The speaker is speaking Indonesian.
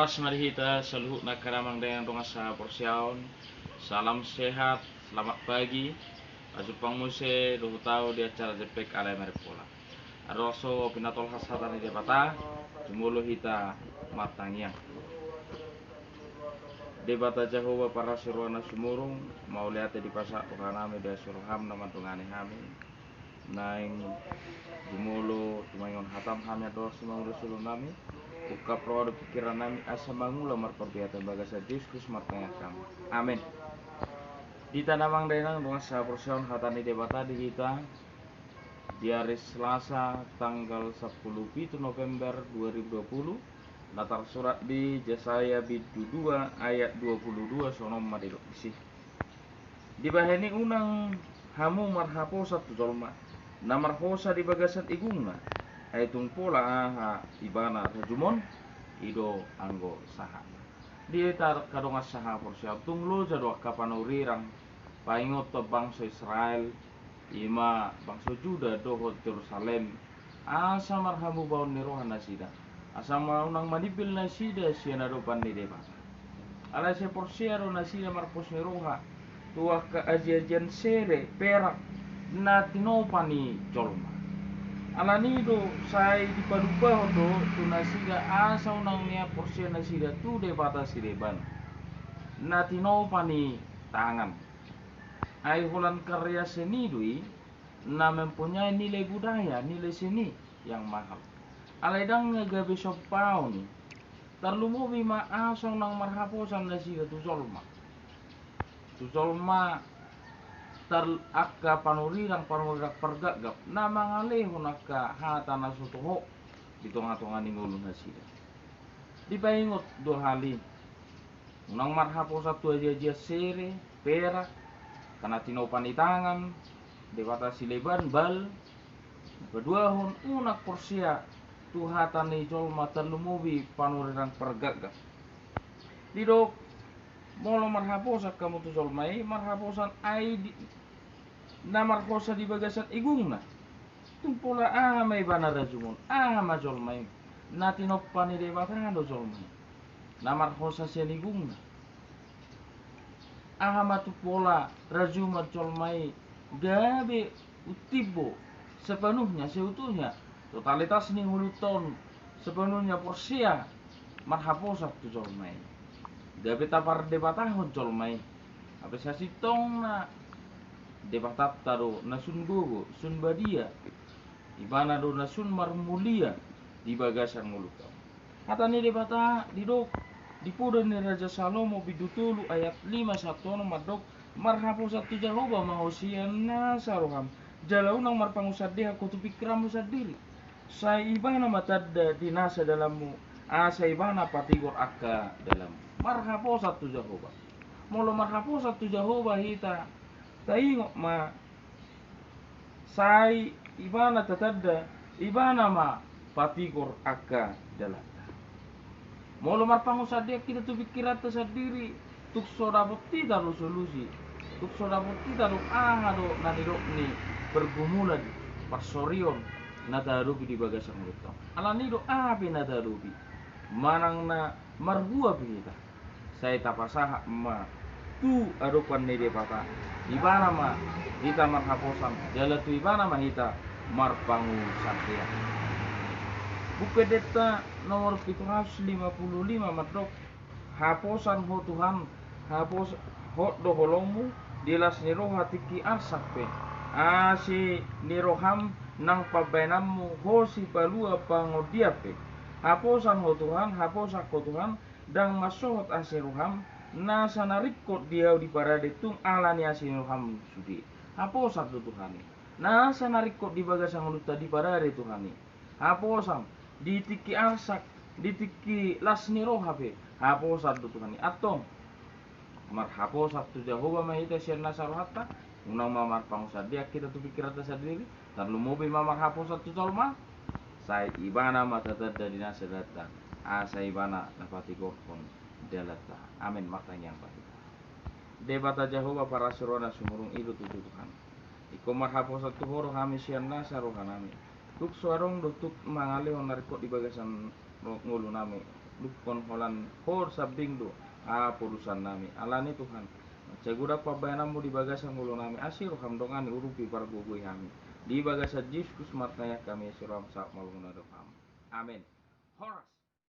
Awas marihita saluhut na karamang dengan donga sa porsyaon. Salam sehat, selamat pagi. Ajupang muse tau di acara jepek alay maripola. Aroso pinatol hasatan di debata, jumulu hita matangyang. Debata Jehovah para siruana sumurung, mau lihat di pasak tukanami dia suruham nama tungani kami. Naing jumulu tumayon hatam kami adalah semua sulung kami. Uka produk pikiran nami asa mangula marperbiatan bagasa diskus matanya kami. Amin. Di tanamang denang dengan sa porsion hatani debata di kita di hari Selasa tanggal 10 November 2020. Latar surat di Yesaya bidu 2 ayat 22 sonom madilok isi. Di bahani unang hamu marhapo satu jolma. Namarhosa di bagasan igungna. Ay tungpola aha ibana rajumon ido anggo saha. Di tar kadongas saha porsia tunglo jadwa kapanurirang paingot to bangsa Israel ima bangsa Juda dohot Jerusalem asa marhamu baun nirohan nasida asa maunang manibil nasida siana dopan ni deba ala se porsia ro nasida marpos niroha tua ka ajian sere perak na tinopani jolma alanido sai di padupa hodo tu nasida asa unang nia porsia nasida tu de bata sideban na tinopani tangan ai holan karya seni dui na mempunyai nilai budaya, nilai seni yang mahal. Alaidang gabe sopau ni tarlumo bima asong nang marhaposan nasida tu solma tar akka panurirang pergagap na mangaleho naka hata na sutuho di tonga-tonga ni ngulun nasida. Di paingot do hali unang marhaposa tu aja sere perak kana tinopan itangan dewata sileban bal kedua hun unak porsia tuhatan ni jolma terlumubi panurirang pergagap didok molo marhaposa kamu tu jolmai marhaposan ai na marhosa di bagasan igungna tumpola amai bana rajumon ama jolmai na tinopan ni dewata do jolmai na marhosa sian igungna ahama tu pola rajuma jolmai gabe utibo sepenuhnya seutuhnya totalitas ni huluton sepenuhnya porsia marhaposa tu jolmai gabe tapar debatahon jolmai apa sasitong na debatat taro nasun gogo sun badia ibana do nasun marmulia di bagasan nguluton hatani debata didok dipudan ni Raja Salomo bidutulu ayat 5:1 madok marhapo satu Jehovah mahosian nasaroham jalau nang marpangusad deha kutu pikiranmu sendiri sa ibana matadda dinasa dalammu asa ibana patigor akka dalam marhapo satu Jehovah molo marhapo satu Jehovah hita taingo ma sai ibana tatadda ibana ma patigor akka dalam molo marpangusad deha kita tu pikiran sendiri tuk soda bukti taruh solusi tuk soda bukti taruh do nanirok ni bergumulan parsorion nadarubi di bagasan rutong alani do api nadarubi manang na margua kita saya tapasaha ma tu arupan ni depata ibana ma kita marhaposan jala tu ibana ma kita marpangusad deha buku data nomor 755 madok haposan ho Tuhan hapos hot do holongmu dilas niro hatiki arsape asi niroham nang pabenammu ho si palua pangodiape haposan ho Tuhan haposan ko Tuhan dang masohot asiroham na sanarikot dia di parade tung alani asiroham sudi haposan do Tuhan na sanarikot di bagasang luta di parade Tuhan haposan di tiki arsak di tiki las niro hape haposan do Tuhan atong marhaposan tu Jehovah mahita siya nasarohata unang mamar pangusad dia kita tu pikiran sendiri tarlu mobi mamar haposan tu tolma sai ibana matatadda dinasa data asa ibana napati gorkon delata amin makanya yang pati debata Jehovah para surona sumurung itu tu Tuhan iko marhaposan tu horo kami siya nasarohan amin tuk suarong do tuk mangalih narikot di bagasan ngulu nami lukon holan hor sabing do urusan nami alani Tuhan seguda pabayanamu di bagasan mulo nami asir hamdongani urupi pargugui kami di bagasa Yesus martanya kami suram sak malunguna do ham amin horas